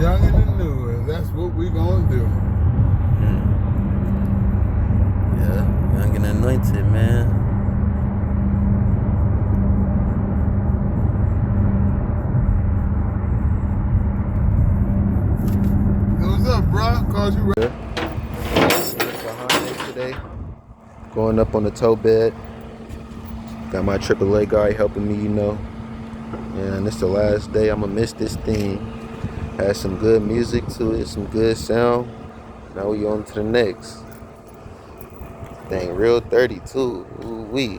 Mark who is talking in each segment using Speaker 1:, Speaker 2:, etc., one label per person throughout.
Speaker 1: Young and the new, and that's what we gonna do.
Speaker 2: Yeah, young and anointed, man.
Speaker 1: What's up, bro? Cause you ready?
Speaker 2: Hyundai today. Going up on the tow bed. Got my AAA guy helping me, And it's the last day. I'm gonna miss this thing. Has some good music to it, some good sound. Now we on to the next. Dang, real 32. Ooh wee.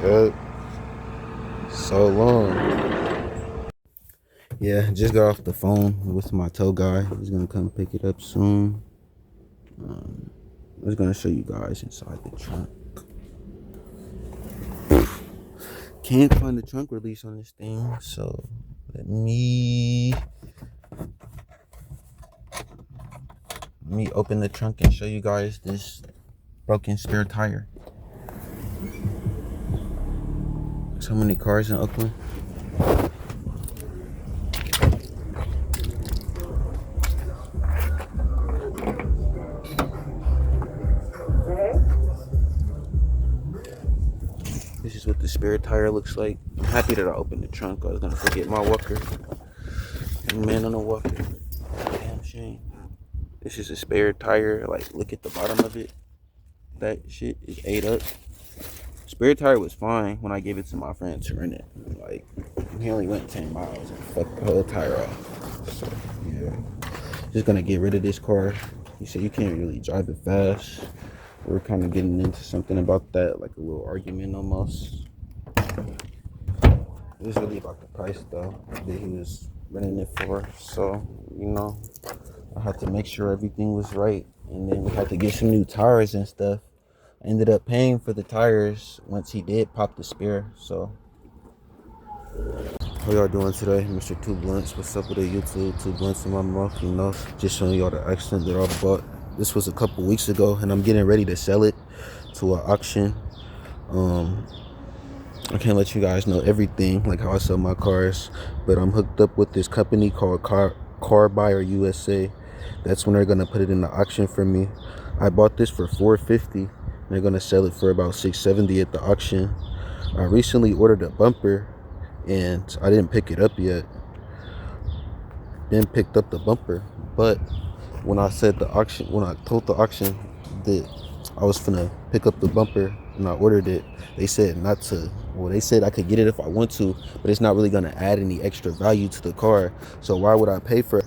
Speaker 2: Yep. So long. Yeah, just got off the phone with my tow guy. He's gonna come pick it up soon. I'm just gonna show you guys inside the trunk. Can't find the trunk release on this thing, so let me open the trunk and show you guys this broken spare tire. So many cars in Oakland. This is what the spare tire looks like. I'm happy that I opened the trunk. I was gonna forget my walker. Man on a walker. Damn shame. This is a spare tire. Like, look at the bottom of it. That shit is ate up. Spare tire was fine when I gave it to my friend to rent it. Like, he only went 10 miles and fucked the whole tire off. So, yeah. Just gonna get rid of this car. He said you can't really drive it fast. We're kind of getting into something about that, like a little argument almost. It was really about the price though that he was renting it for. So, I had to make sure everything was right. And then we had to get some new tires and stuff. I ended up paying for the tires once he did pop the spare. So, how y'all doing today? Mr. Two Blunts. What's up with the YouTube? Two Blunts in my mouth, Just showing y'all the accent that I bought. This was a couple weeks ago, and I'm getting ready to sell it to an auction. I can't let you guys know everything, like how I sell my cars, but I'm hooked up with this company called Car Buyer USA. That's when they're gonna put it in the auction for me. I bought this for $450. They're gonna sell it for about $670 at the auction. I recently ordered a bumper, and I didn't pick it up yet. Then picked up the bumper, but when I told the auction that I was finna pick up the bumper and I ordered it, they said not to. Well, they said I could get it if I want to, but it's not really gonna add any extra value to the car. So why would I pay for it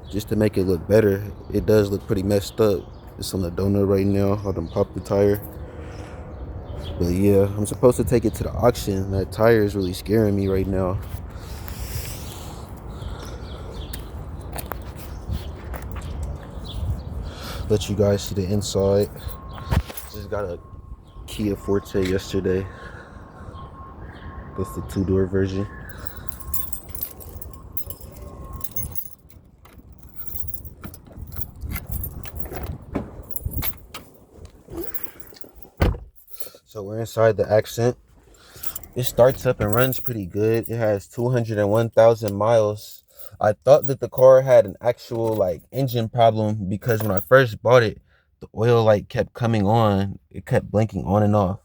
Speaker 2: just to make it look better? It does look pretty messed up. It's on the donut right now. I done popped the tire. But yeah, I'm supposed to take it to the auction. That tire is really scaring me right now. Let you guys see the inside. Just got a Kia Forte yesterday. That's the 2-door version. So we're inside the Accent. It starts up and runs pretty good. It has 201,000 miles. I thought that the car had an actual engine problem because when I first bought it, the oil light kept coming on. It kept blinking on and off.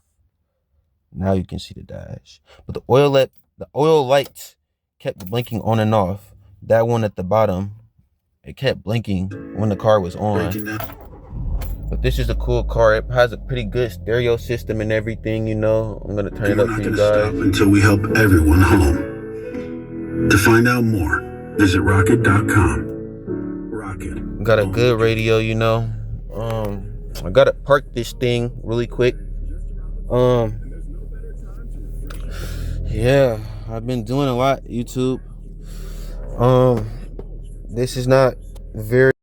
Speaker 2: Now you can see the dash. But the oil light kept blinking on and off. That one at the bottom, it kept blinking when the car was on. But this is a cool car. It has a pretty good stereo system and everything, I'm gonna turn it up for you guys.
Speaker 3: Until we help everyone home. To find out more, visit rocket.com. Rocket.
Speaker 2: Got a good radio, I gotta park this thing really quick. Yeah, I've been doing a lot, YouTube. This is not very.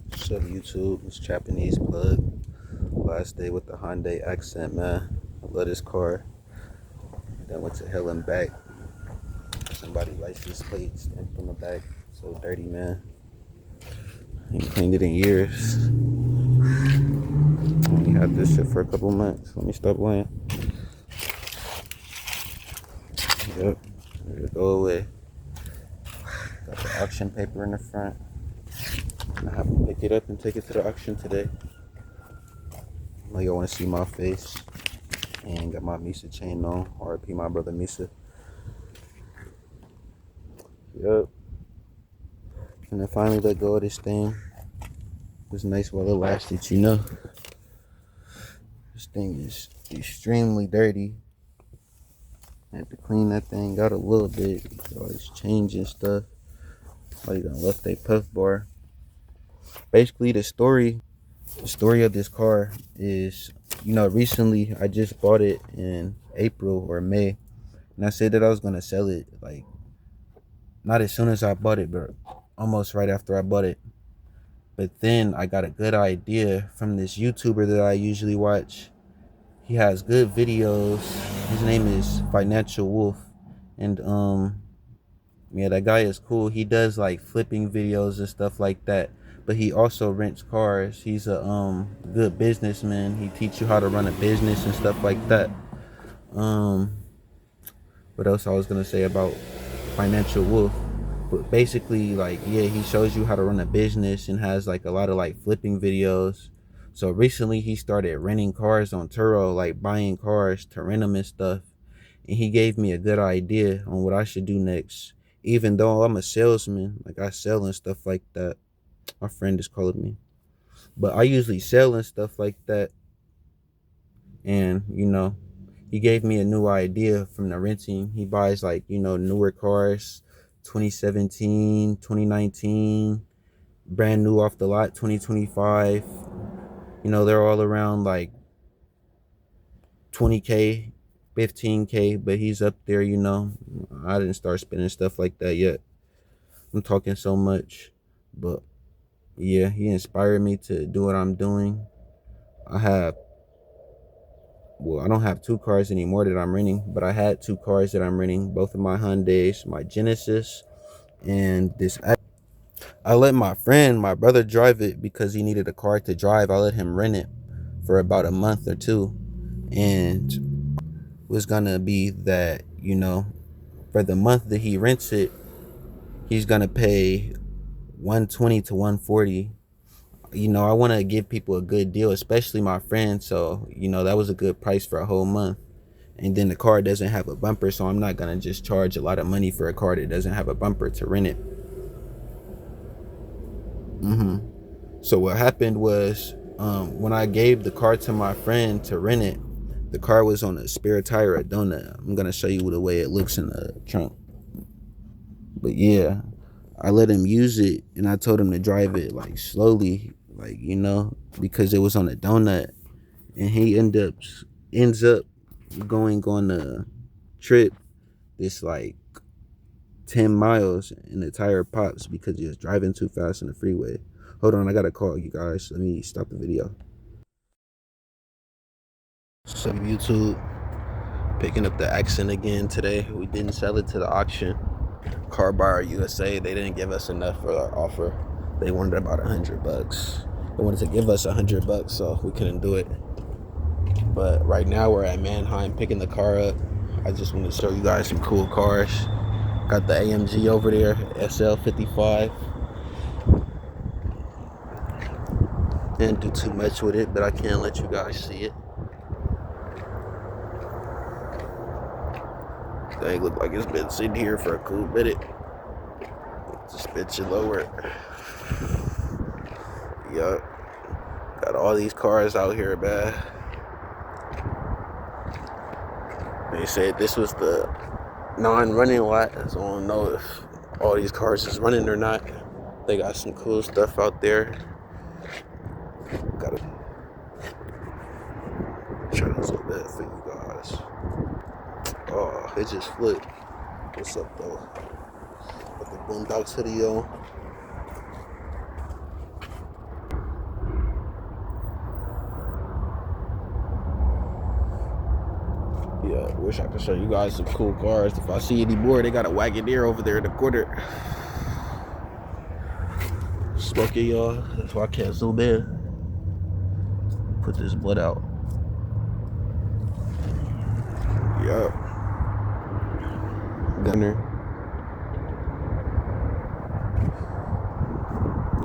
Speaker 2: What's up, YouTube? It's Japanese plug. Last day with the Hyundai Accent, man. I love this car. Then went to hell and back. Somebody license plate stamped on the back. So dirty, man. Ain't cleaned it in years. Only had this shit for a couple months. Let me stop playing. Yep. It'll go away. Got the auction paper in the front. I'm gonna have to pick it up and take it to the auction today. I know y'all want to see my face. And got my Misa chain on. RIP my brother Misa. Yep. And then finally let go of this thing. It was nice while it lasted, you know. This thing is extremely dirty. I had to clean that thing out a little bit. All this change and stuff. Somebody done left a puff bar. Basically, the story of this car is, you know, recently I just bought it in April or May. And I said that I was going to sell it, like, not as soon as I bought it, but almost right after I bought it. But then I got a good idea from this YouTuber that I usually watch. He has good videos. His name is Financial Wolf. And yeah, that guy is cool. He does like flipping videos and stuff like that. But he also rents cars. He's a good businessman. He teaches you how to run a business and stuff like that. What else I was gonna say about Financial Wolf? But basically, like, yeah, he shows you how to run a business and has like a lot of like flipping videos. So recently he started renting cars on Turo, like buying cars to rent them and stuff. And he gave me a good idea on what I should do next. Even though I'm a salesman, like I sell and stuff like that. My friend is calling me. But I usually sell and stuff like that. And, you know, he gave me a new idea from the renting. He buys like, you know, newer cars, 2017, 2019, brand new off the lot, 2025. You know, they're all around like 20K, 15K, but he's up there, you know. I didn't start spending stuff like that yet. I'm talking so much, but yeah, he inspired me to do what I'm doing. I don't have two cars anymore that I'm renting, but I had two cars that I'm renting, both of my Hyundais, my Genesis, and this. I let my brother drive it because he needed a car to drive. I let him rent it for about a month or two, and it was gonna be that, you know, for the month that he rents it, he's gonna pay 120 to 140. You know, I want to give people a good deal, especially my friends. So, you know, that was a good price for a whole month. And then the car doesn't have a bumper, so I'm not going to just charge a lot of money for a car that doesn't have a bumper to rent it. So what happened was, when I gave the car to my friend to rent it, the car was on a spare tire, a donut. I'm going to show you the way it looks in the trunk. But yeah, I let him use it, and I told him to drive it like slowly, like, you know, because it was on a donut. And he ends up going on a trip this like 10 miles, and the tire pops because he was driving too fast on the freeway. Hold on, I gotta call you guys. Let me stop the video. So YouTube, picking up the accent again today. We didn't sell it to the auction. Car Buyer USA, they didn't give us enough for our offer. They wanted about $100. They wanted to give us $100, so we couldn't do it. But right now we're at Mannheim picking the car up. I just want to show you guys some cool cars. Got the AMG over there, SL55. Didn't do too much with it, but I can't let you guys see it. They look like it's been sitting here for a cool minute. Just bitch it lower. Yup. Got all these cars out here, man. They said this was the non-running lot, so I don't know if all these cars is running or not. They got some cool stuff out there. Gotta try to zoom that for you guys. Oh, it just flipped. What's up though? Got the Boondocks hoodie on. Yeah, wish I could show you guys some cool cars. If I see any more, they got a Wagoneer over there in the corner. Smoking, y'all. That's why I can't zoom in. Put this blood out. Yup. gunner.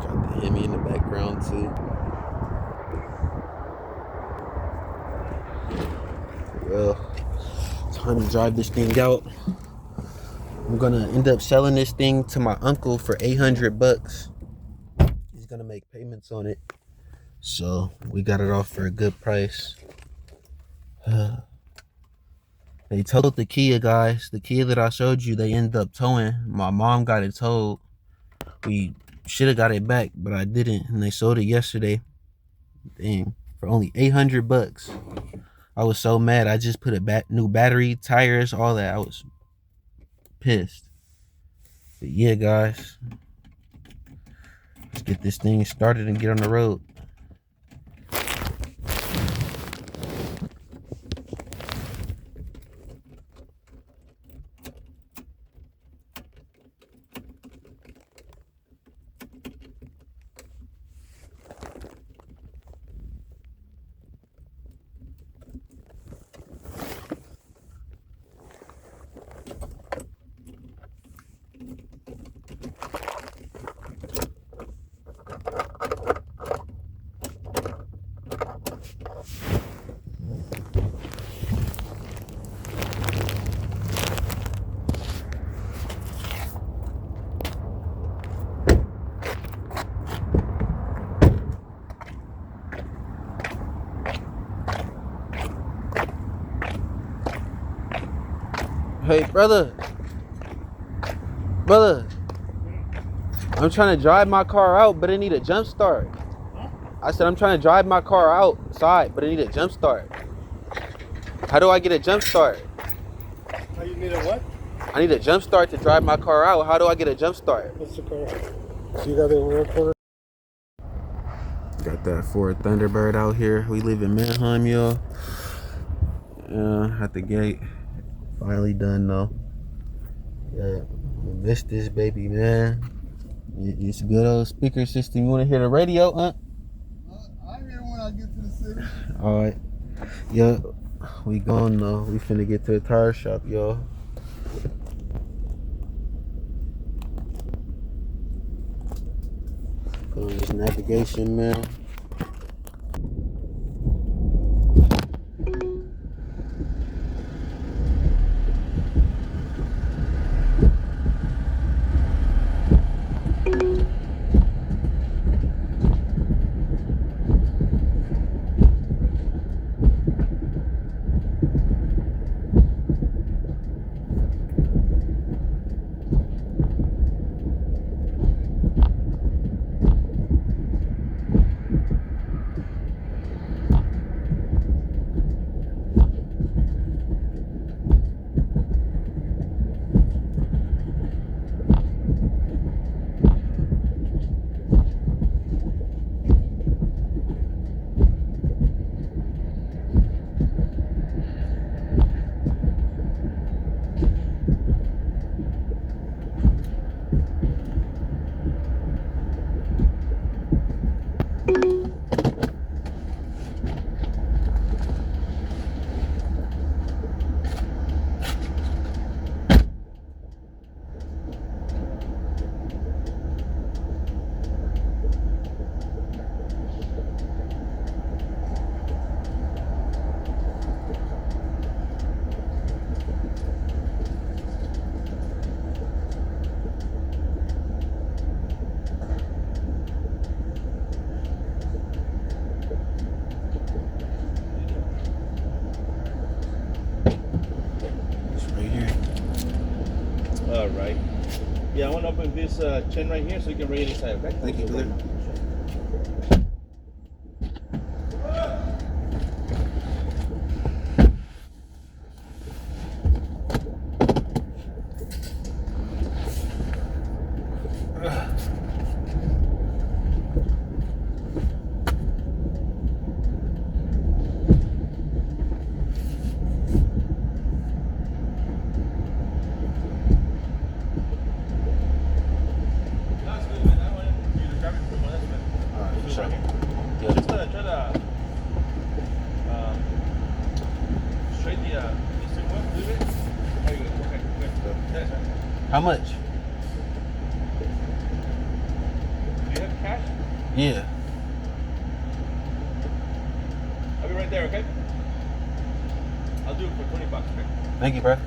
Speaker 2: Got the Hemi in the background too. Well, time to drive this thing out. I'm gonna end up selling this thing to my uncle for 800 bucks. He's gonna make payments on it. So we got it off for a good price. They towed the Kia, guys. The Kia that I showed you, they ended up towing. My mom got it towed. We should have got it back, but I didn't. And they sold it yesterday. Dang, for only 800 bucks. I was so mad. I just put a new battery, tires, all that. I was pissed. But yeah, guys. Let's get this thing started and get on the road. Hey, brother, I'm trying to drive my car out, but it need a jump start. I said I'm trying to drive my car outside, but it need a jump start. How do I get a jump start?
Speaker 4: How you need a what?
Speaker 2: I need a jump start to drive my car out. How do I get a jump start?
Speaker 4: What's the car? So you got the rear quarter?
Speaker 2: Got that Ford Thunderbird out here. We live in Manheim, y'all. At the gate. Finally done though. Yeah, missed this baby, man. It's a good old speaker system. You want to hear the radio, huh?
Speaker 1: I hear when I get to the city.
Speaker 2: All right. Yeah, we gone though. We finna get to the tire shop, y'all. Put on this navigation, man.
Speaker 5: Right. Yeah, I want to open this chain right here so you can bring it inside, okay?
Speaker 2: Thank you, brother.
Speaker 5: That's good, man. I wanted you to grab it from one
Speaker 2: How much?
Speaker 5: Do you have cash?
Speaker 2: Yeah.
Speaker 5: I'll be right there, okay? I'll do it for $20, okay?
Speaker 2: Thank you, bro.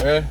Speaker 2: Bruh.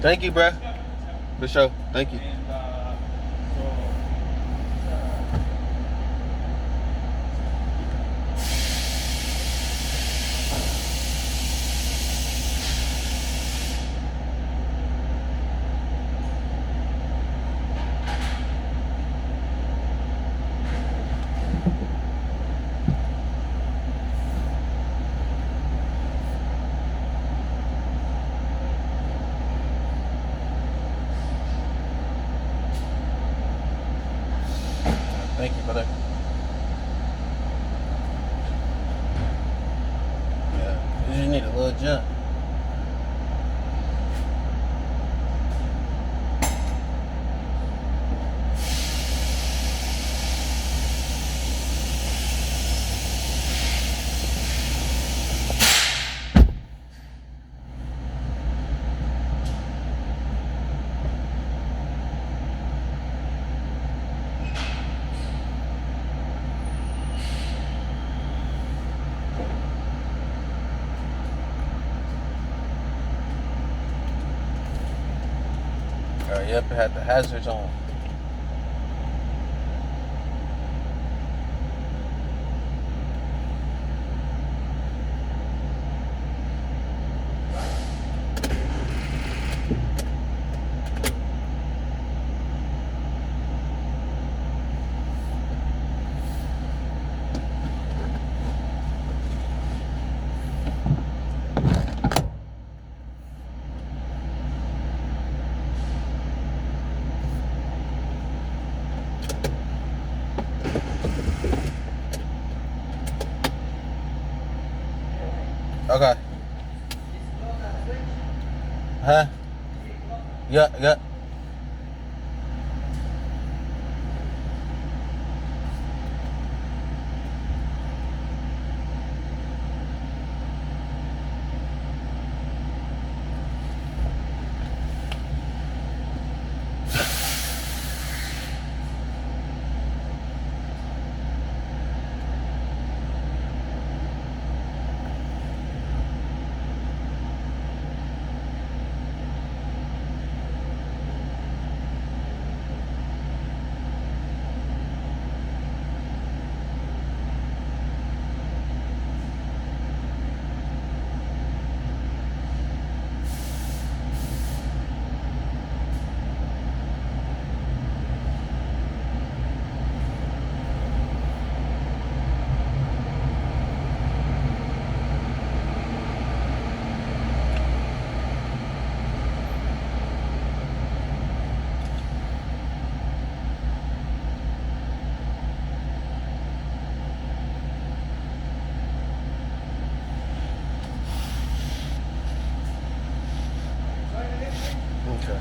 Speaker 2: Thank you, bruh. For sure. Thank you.
Speaker 5: And
Speaker 2: Thank you, brother. Yeah, you just need a little jump. Yep, it had the hazards on. Okay. Huh? Yeah, yeah. Okay.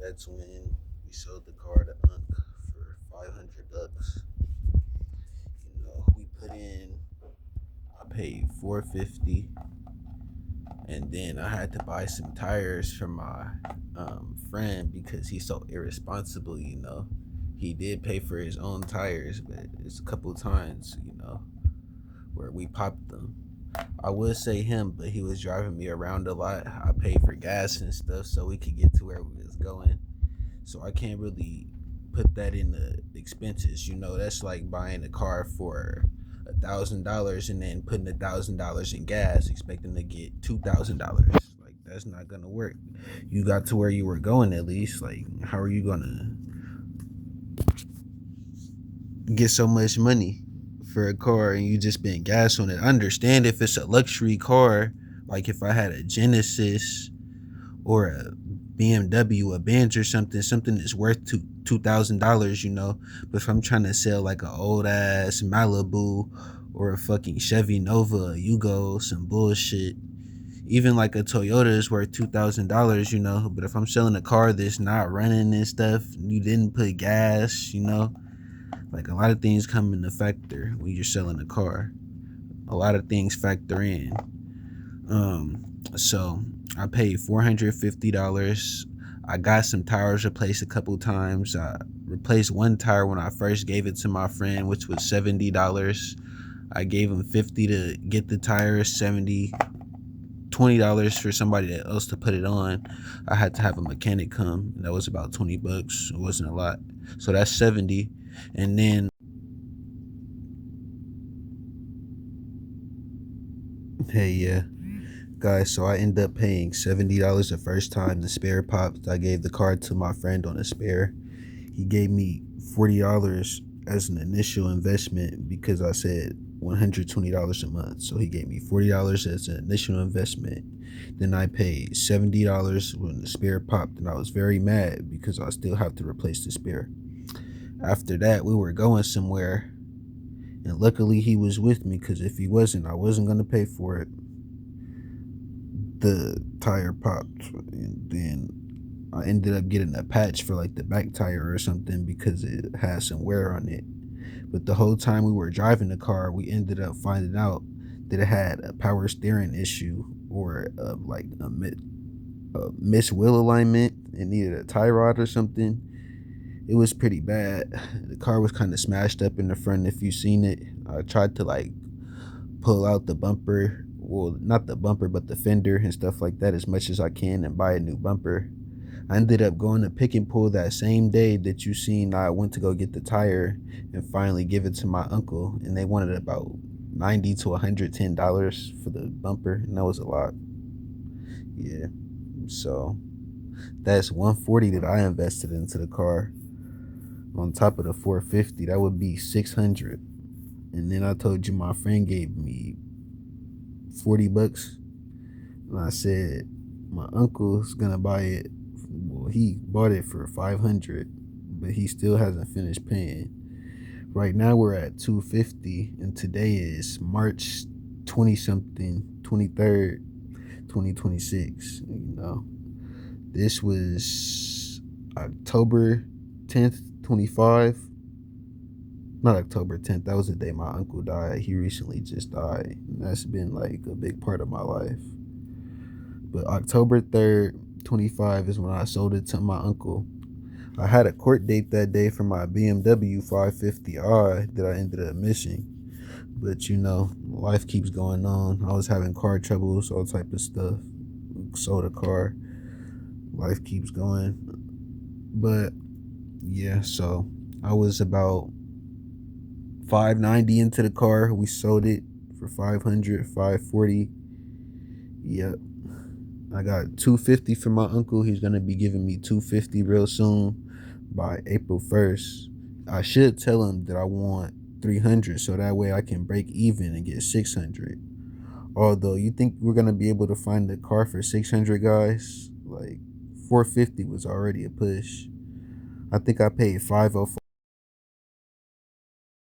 Speaker 2: That's when we sold the car to Unc for $500. You know, we put in. I paid $450, and then I had to buy some tires for my friend because he's so irresponsible. You know, he did pay for his own tires, but it's a couple times, you know, where we popped them. I would say him, but he was driving me around a lot. I paid for gas and stuff so we could get to where we was going. So I can't really put that in the expenses. You know, that's like buying a car for $1,000 and then putting $1,000 in gas, expecting to get $2,000. Like that's not gonna work. You got to where you were going at least. Like, how are you gonna get so much money for a car and you just spend gas on it? I understand if it's a luxury car, like if I had a Genesis or a BMW, a Benz or something that's worth $2,000, you know. But if I'm trying to sell like an old ass Malibu or a fucking Chevy Nova, a Yugo, some bullshit, even like a Toyota is worth $2,000, you know. But if I'm selling a car that's not running and stuff, you didn't put gas, you know. Like a lot of things come into factor when you're selling a car. A lot of things factor in. So I paid $450. I got some tires replaced a couple times. I replaced one tire when I first gave it to my friend, which was $70. I gave him $50 to get the tires, $70, $20 for somebody else to put it on. I had to have a mechanic come. That was about $20. It wasn't a lot. So that's $70. And then hey, yeah, guys, so I ended up paying $70 the first time the spare popped. I gave the car to my friend on a spare. He gave me $40 as an initial investment because I said $120 a month. So he gave me $40 as an initial investment. Then I paid $70 when the spare popped, and I was very mad because I still have to replace the spare. After that, we were going somewhere, and luckily he was with me, because if he wasn't, I wasn't going to pay for it. The tire popped, and then I ended up getting a patch for like the back tire or something because it had some wear on it. But the whole time we were driving the car, we ended up finding out that it had a power steering issue, or like a missed wheel alignment. It needed a tie rod or something. It was pretty bad. The car was kind of smashed up in the front. If you've seen it, I tried to like pull out the bumper, well, not the bumper, but the fender and stuff like that as much as I can and buy a new bumper. I ended up going to Pick and Pull that same day that you seen. I went to go get the tire and finally give it to my uncle, and they wanted about $90 to $110 for the bumper, and that was a lot. Yeah, so that's $140 that I invested into the car. On top of the $450, that would be $600. And then I told you my friend gave me $40, and I said my uncle's gonna buy it. Well, he bought it for $500, but he still hasn't finished paying. Right now we're at $250, and today is March 23rd, 2026. You know, this was October 10th, 25. Not October 10th. That was the day my uncle died. He recently just died, and that's been like a big part of my life. But October 3rd, 25 is when I sold it to my uncle. I had a court date that day for my BMW 550i that I ended up missing. But you know, life keeps going on. I was having car troubles, all type of stuff. Sold a car. Life keeps going. But yeah, so I was about $590 into the car. We sold it for $500, $540. Yep. I got $250 from my uncle. He's gonna be giving me $250 real soon by April 1st. I should tell him that I want $300 so that way I can break even and get $600. Although, you think we're gonna be able to find a car for $600, guys? Like $450 was already a push. I think I paid $504